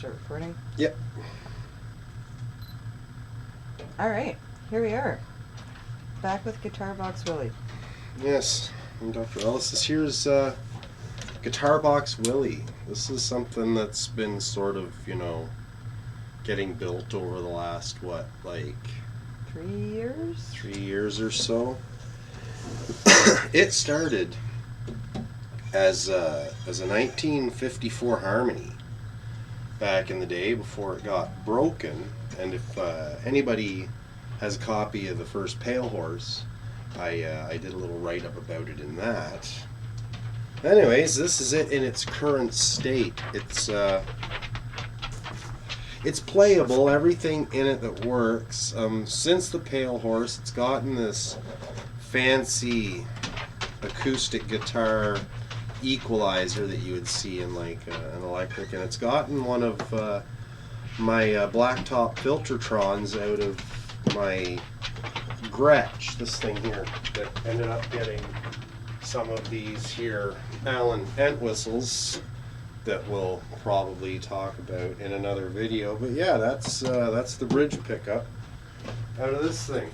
Start recording? Yep. Alright, here we are. Back with Guitar Box Willie. Yes, I'm Dr. Ellis. This here's Guitar Box Willie. This is something that's been sort of, getting built over the last, 3 years? 3 years or so. It started as a 1954 Harmony back in the day before it got broken. And if anybody has a copy of the first Pale Horse, I did a little write-up about it in that. Anyways, this is it in its current state. It's playable, everything in it that works. Since the Pale Horse, it's gotten this fancy acoustic guitar equalizer that you would see in like an electric, and it's gotten one of my blacktop Filtertrons out of my Gretsch, this thing here, that ended up getting some of these here Allen Entwistles that we'll probably talk about in another video. But yeah, that's the bridge pickup out of this thing.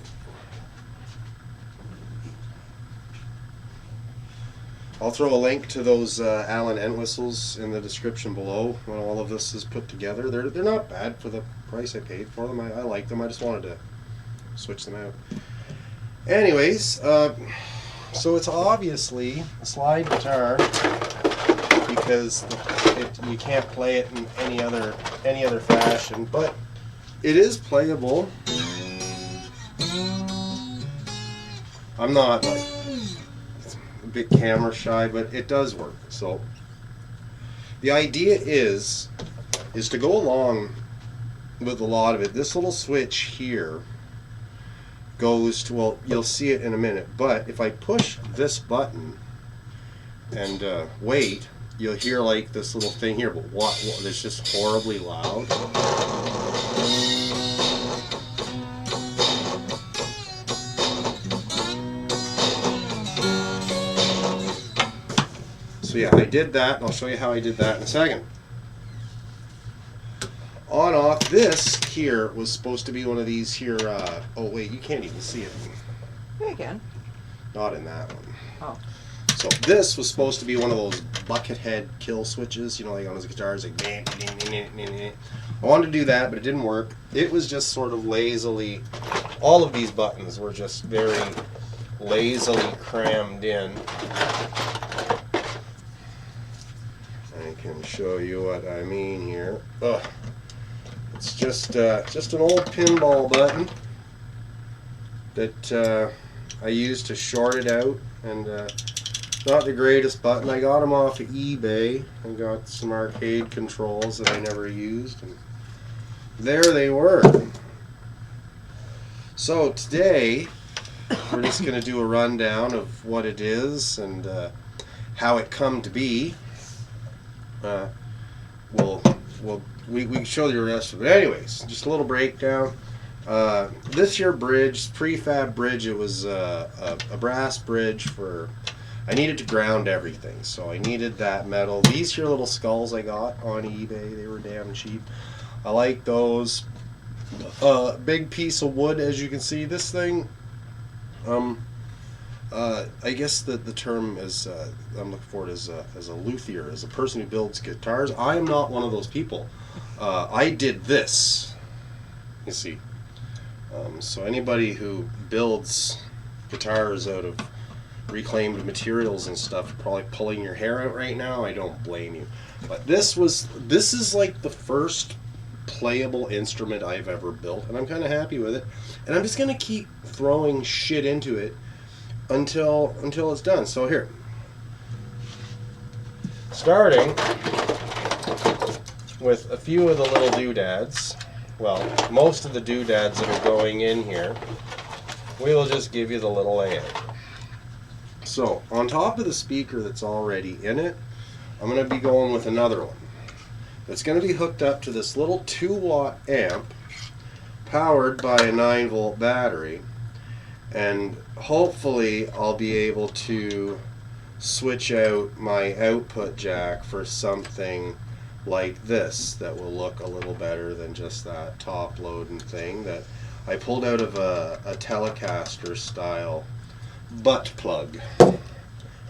I'll throw a link to those Allen Entwistles in the description below when all of this is put together. They're not bad for the price I paid for them. I like them. I just wanted to switch them out. Anyways, so it's obviously a slide guitar because you can't play it in any other fashion, but it is playable. I'm not like a bit camera shy, but it does work. So the idea is to go along with a lot of it. This little switch here goes to, well, you'll see it in a minute, but if I push this button and wait, you'll hear like this little thing here, but what it's just horribly loud. So yeah, I did that, and I'll show you how I did that in a second. On off, this here was supposed to be one of these here, oh wait, you can't even see it. Yeah, you can. Not in that one. Oh. So this was supposed to be one of those bucket head kill switches, like on his guitars, like ding, ding, ding, ding, ding. I wanted to do that, but it didn't work. It was just sort of lazily, all of these buttons were just very lazily crammed in. I can show you what I mean here. Ugh. It's just an old pinball button that I used to short it out, and not the greatest button. I got them off of eBay. I got some arcade controls that I never used, and there they were. So today we're just going to do a rundown of what it is and how it come to be. We can show you the rest of it. Anyways, just a little breakdown. This here bridge, prefab bridge, it was a brass bridge for, I needed to ground everything, so I needed that metal. These here little skulls I got on eBay, they were damn cheap. I like those. Big piece of wood, as you can see. This thing, I guess the term is, I'm looking for it as a luthier, as a person who builds guitars. I am not one of those people. I did this, you see. So anybody who builds guitars out of reclaimed materials and stuff, probably pulling your hair out right now. I don't blame you. But this is like the first playable instrument I've ever built, and I'm kind of happy with it. And I'm just gonna keep throwing shit into it until it's done. So here, starting with a few of the little doodads. Well, most of the doodads that are going in here, we will just give you the little layout. So on top of the speaker that's already in it, I'm going to be going with another one. It's going to be hooked up to this little 2-watt amp powered by a 9-volt battery, and hopefully I'll be able to switch out my output jack for something like this that will look a little better than just that top loading thing that I pulled out of a Telecaster style butt plug,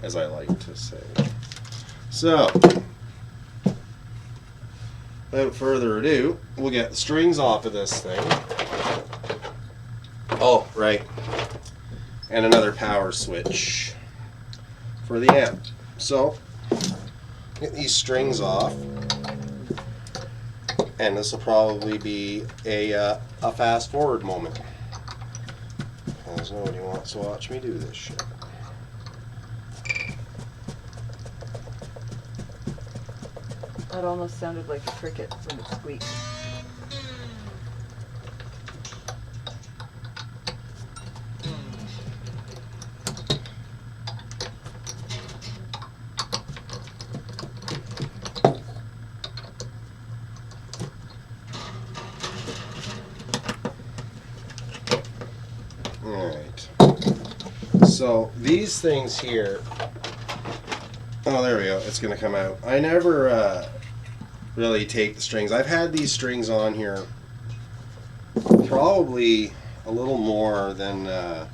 as I like to say. So, without further ado, we'll get the strings off of this thing. Oh, right. And another power switch for the amp. So, get these strings off. And this will probably be a fast forward moment. Because nobody wants to watch me do this shit. It almost sounded like a cricket when it squeaked. Alright. So these things here. Oh, there we go. It's going to come out. I never really take the strings. I've had these strings on here probably a little more than a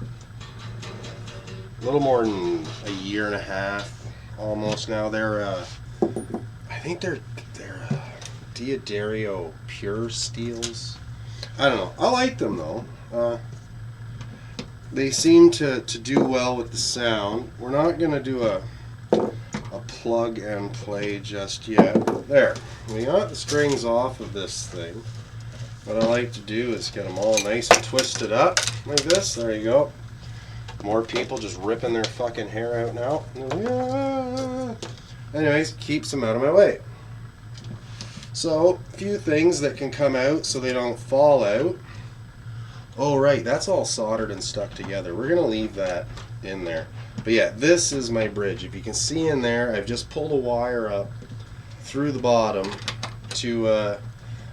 year and a half almost now. They're I think they're Diodario Pure Steels. I don't know. I like them though. They seem to do well with the sound. We're not going to do a plug and play just yet. There. We got the strings off of this thing. What I like to do is get them all nice and twisted up like this. There you go. More people just ripping their fucking hair out now. Anyways, keeps them out of my way. So, a few things that can come out so they don't fall out. Oh, right, that's all soldered and stuck together. We're going to leave that in there. But yeah, this is my bridge. If you can see in there, I've just pulled a wire up through the bottom to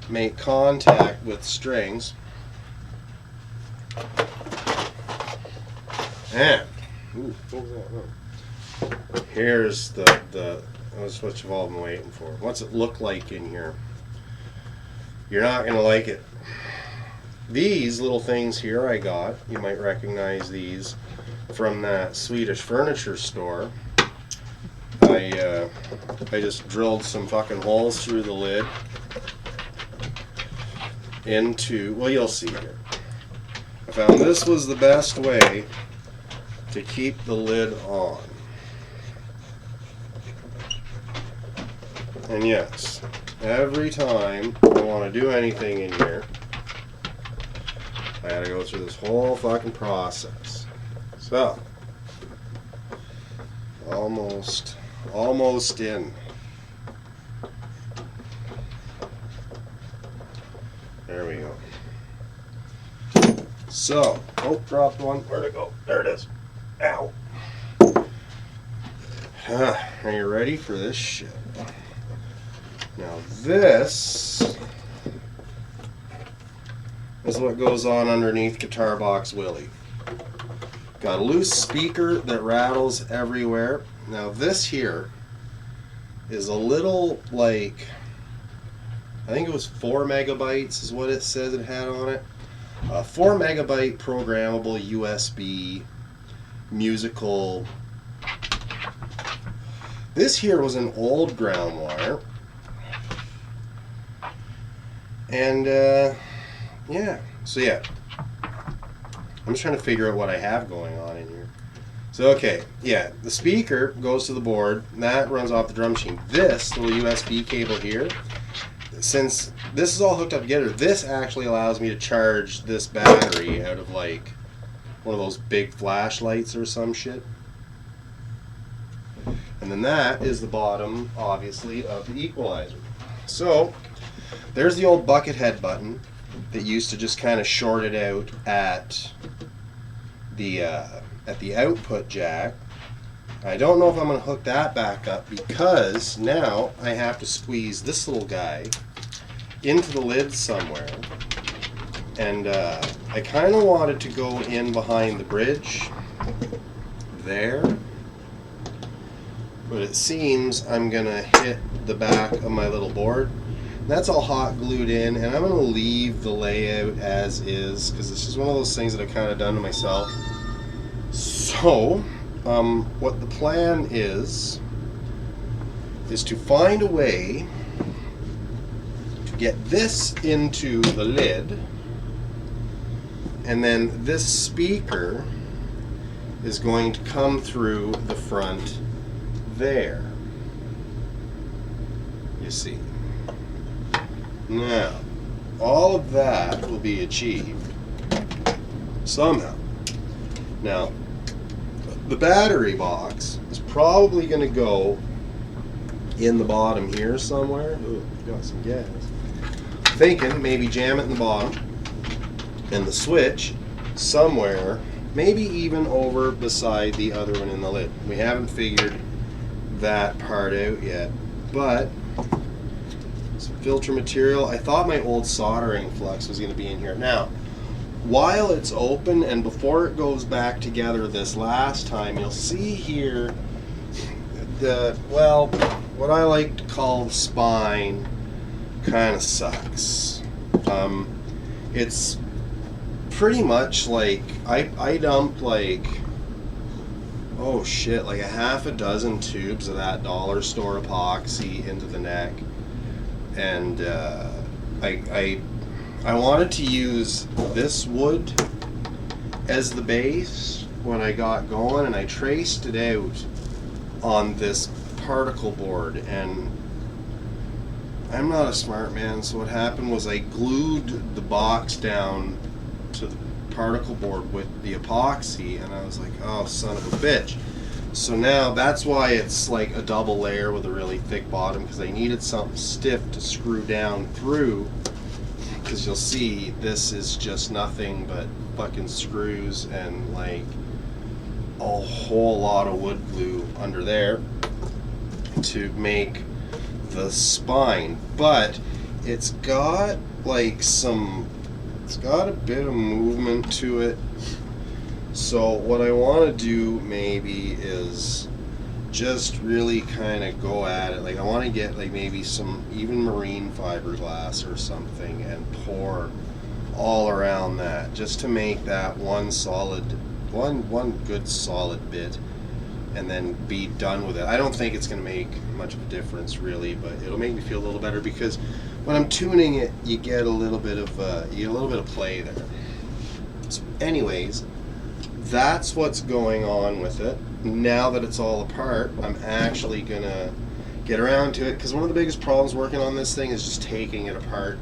make contact with strings. And, ooh, what was that? Oh. Here's that's what you've all been waiting for. What's it look like in here? You're not going to like it. These little things here I got, you might recognize these from that Swedish furniture store. I just drilled some fucking holes through the lid into, well, you'll see here. I found this was the best way to keep the lid on. And yes, every time I want to do anything in here, I gotta go through this whole fucking process. So, almost in. There we go. So, oh, dropped one. Where'd it go? There it is. Ow. Are you ready for this shit? Now this is what goes on underneath Guitar Box Willie. Got a loose speaker that rattles everywhere. Now this here is a little, like, I think it was 4 megabytes is what it says it had on it. 4 megabyte programmable USB musical. This here was an old ground wire. And yeah, so yeah, I'm just trying to figure out what I have going on in here. So okay, yeah, the speaker goes to the board, and that runs off the drum machine. This little USB cable here, since this is all hooked up together, this actually allows me to charge this battery out of like one of those big flashlights or some shit. And then that is the bottom, obviously, of the equalizer. So there's the old bucket head button that used to just kind of short it out at the output jack. I don't know if I'm going to hook that back up because now I have to squeeze this little guy into the lid somewhere. And I kind of wanted to go in behind the bridge there. but it seems I'm gonna hit the back of my little board. That's all hot glued in, and I'm gonna leave the layout as is because it's just one of those things that I've kind of done to myself. So what the plan is to find a way to get this into the lid, and then this speaker is going to come through the front there. You see. Now, all of that will be achieved somehow. Now, the battery box is probably going to go in the bottom here somewhere. Ooh, got some gas. Thinking maybe jam it in the bottom, and the switch somewhere, maybe even over beside the other one in the lid. We haven't figured that part out yet, but some filter material. I thought my old soldering flux was going to be in here. Now, while it's open and before it goes back together this last time, you'll see here the, well, what I like to call the spine kind of sucks. It's pretty much like I dumped like, oh shit, like a half a dozen tubes of that dollar store epoxy into the neck, and I wanted to use this wood as the base when I got going, and I traced it out on this particle board, and I'm not a smart man, so what happened was I glued the box down to the particle board with the epoxy, and I was like, oh son of a bitch. So now that's why it's like a double layer with a really thick bottom, because I needed something stiff to screw down through, because you'll see this is just nothing but fucking screws and like a whole lot of wood glue under there to make the spine. But it's got like some, it's got a bit of movement to it. So what I want to do maybe is just really kind of go at it. Like I want to get like maybe some even marine fiberglass or something and pour all around that, just to make that one solid, one good solid bit, and then be done with it. I don't think it's going to make much of a difference really, but it'll make me feel a little better, because when I'm tuning it, you get a little bit of play there. So anyways, that's what's going on with it. Now that it's all apart, I'm actually gonna get around to it, because one of the biggest problems working on this thing is just taking it apart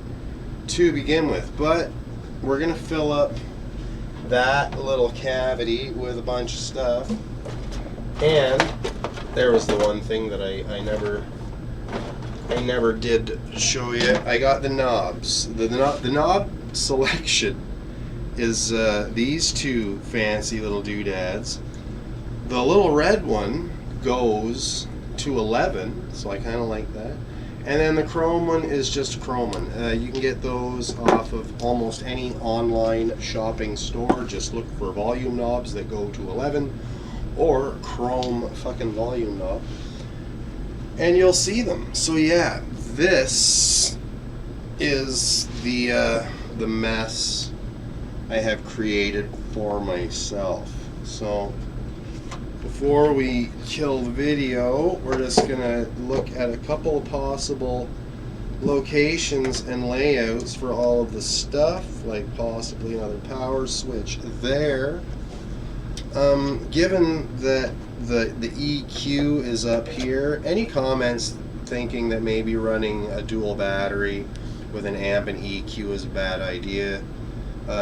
to begin with. But we're gonna fill up that little cavity with a bunch of stuff. And there was the one thing that I never did show you. I got the knobs. The knob selection is these two fancy little doodads. The little red one goes to 11, so I kind of like that. And then the chrome one is just a chrome one. You can get those off of almost any online shopping store. Just look for volume knobs that go to 11, or chrome fucking volume knob, and you'll see them. So yeah, this is the mess I have created for myself. So before we kill the video, we're just gonna look at a couple of possible locations and layouts for all of the stuff, like possibly another power switch there. Given that the EQ is up here, any comments thinking that maybe running a dual battery with an amp and EQ is a bad idea,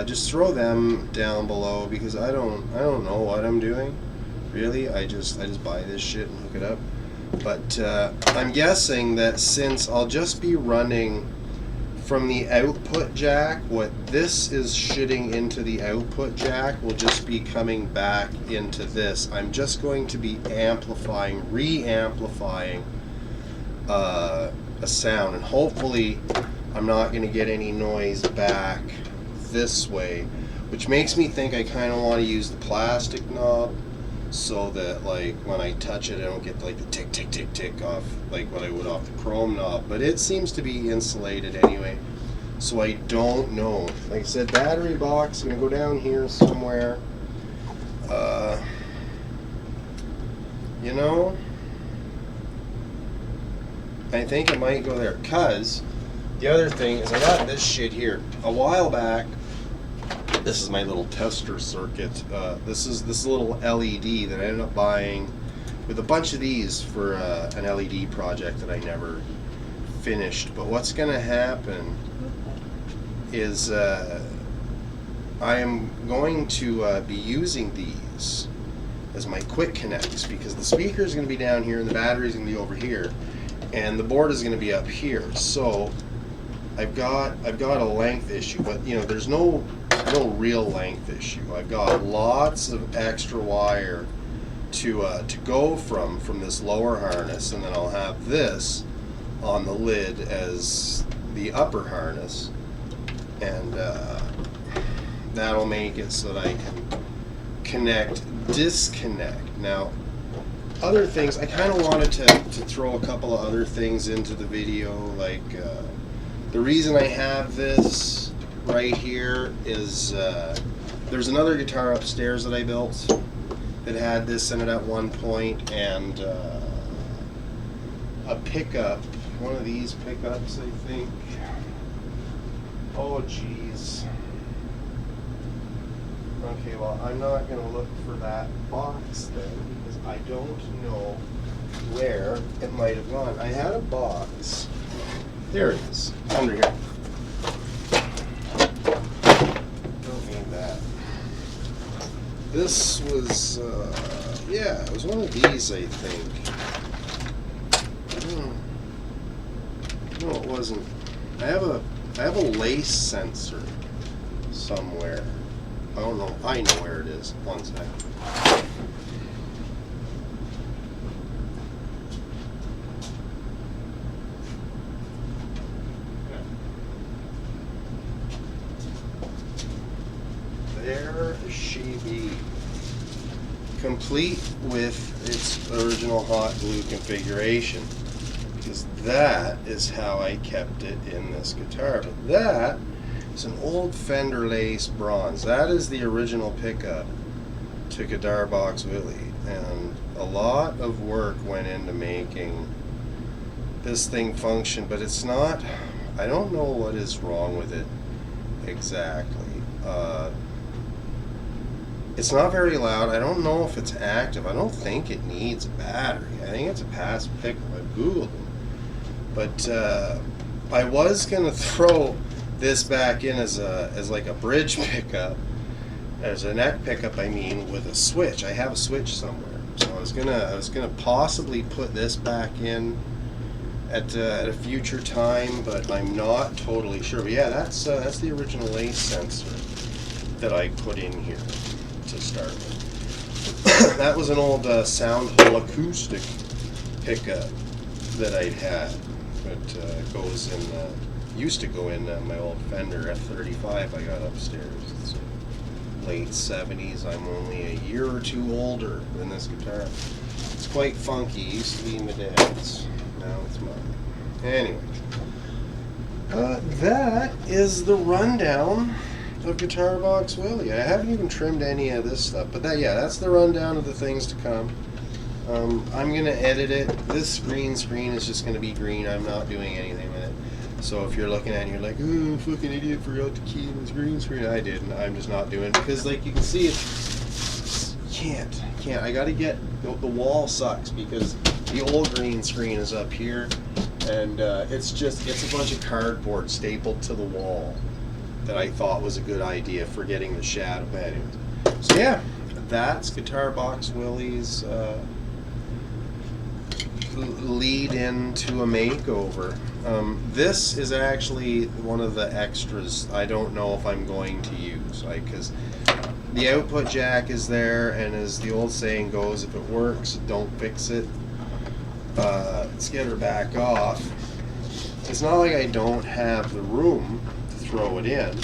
just throw them down below, because I don't know what I'm doing really. I just buy this shit and hook it up. But I'm guessing that since I'll just be running from the output jack, what this is shitting into the output jack will just be coming back into this. I'm just going to be amplifying, re-amplifying a sound, and hopefully I'm not going to get any noise back this way, which makes me think I kind of want to use the plastic knob. so that like when I touch it I don't get like the tick tick tick tick off like what I would off the chrome knob, but it seems to be insulated anyway, so I don't know. Like I said, battery box gonna go down here somewhere. You know, I think it might go there, because the other thing is I got this shit here a while back. This is my little tester circuit. This is a little LED that I ended up buying with a bunch of these for an LED project that I never finished. But what's going to happen is I am going to be using these as my quick connects, because the speaker is going to be down here and the battery is going to be over here, and the board is going to be up here. So I've got a length issue, but you know, there's no real length issue. I've got lots of extra wire to go from this lower harness, and then I'll have this on the lid as the upper harness, and that'll make it so that I can connect, disconnect. Now, other things, I kind of wanted to throw a couple of other things into the video, like the reason I have this right here is there's another guitar upstairs that I built that had this in it at one point, and a pickup, one of these pickups, I think. Oh geez. Okay, well, I'm not going to look for that box then, because I don't know where it might have gone. I had a box. There it is, under here. Don't need that. This was, yeah, it was one of these, I think. No, it wasn't. I have a lace sensor somewhere. I don't know. I know where it is. One second. There she be. Complete with its original hot glue configuration. Because that is how I kept it in this guitar. But that is an old Fender Lace bronze. That is the original pickup to Guitar Box Willie, and a lot of work went into making this thing function, but it's not, I don't know what is wrong with it exactly. It's not very loud. I don't know if it's active. I don't think it needs a battery. I think it's a passive pickup. I Googled it. But I was going to throw this back in as like a bridge pickup, as a neck pickup, I mean, with a switch. I have a switch somewhere, so I was gonna possibly put this back in at a future time, but I'm not totally sure. But yeah, that's the original lace sensor that I put in here to start with. That was an old Soundhole acoustic pickup that I'd had, but goes in. Used to go in my old Fender F-35 I got upstairs. It's late 70s. I'm only a year or two older than this guitar. It's quite funky. It used to be my dad's. Now it's mine. Anyway. That is the rundown of Guitar Box Willie. I haven't even trimmed any of this stuff. But that's the rundown of the things to come. I'm going to edit it. This green screen is just going to be green. I'm not doing anything with it. So if you're looking at it and you're like, "Ooh, fucking idiot, forgot to key in this green screen," I didn't. I'm just not doing it because, like you can see, can't. I got to get the wall sucks because the old green screen is up here, and it's a bunch of cardboard stapled to the wall that I thought was a good idea for getting the shadow. Anyways, so yeah, that's Guitar Box Willie's lead into a makeover. This is actually one of the extras I don't know if I'm going to use, because the output jack is there, and as the old saying goes, if it works, don't fix it. Let's get her back off. It's not like I don't have the room to throw it in.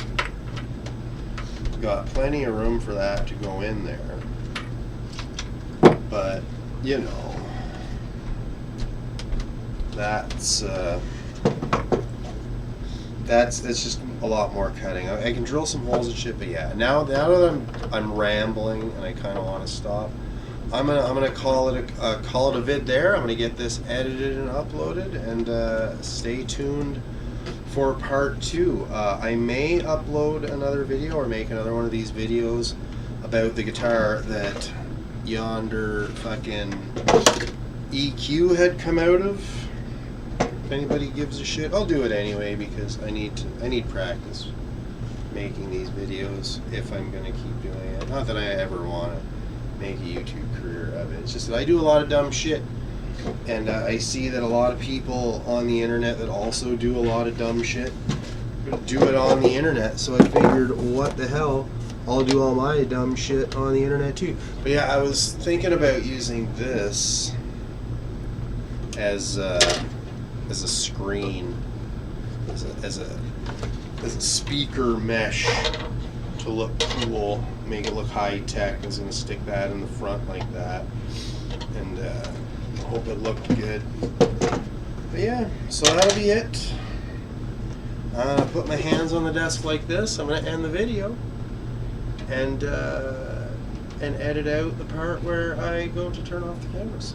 Got plenty of room for that to go in there. But you know, that's it's just a lot more cutting. I can drill some holes and shit, but yeah. Now that I'm rambling and I kind of want to stop, I'm gonna call it a vid there. I'm gonna get this edited and uploaded, and stay tuned for part 2. I may upload another video or make another one of these videos about the guitar that yonder fucking EQ had come out of. If anybody gives a shit, I'll do it anyway because I need practice making these videos if I'm gonna keep doing it. Not that I ever want to make a YouTube career of it. It's just that I do a lot of dumb shit, and I see that a lot of people on the internet that also do a lot of dumb shit do it on the internet. So I figured, what the hell? I'll do all my dumb shit on the internet too. But yeah, I was thinking about using this as a screen, as a speaker mesh to look cool, make it look high tech. I was gonna stick that in the front like that, and hope it looked good. But yeah, so that'll be it. Put my hands on the desk like this. I'm gonna end the video and edit out the part where I go to turn off the cameras.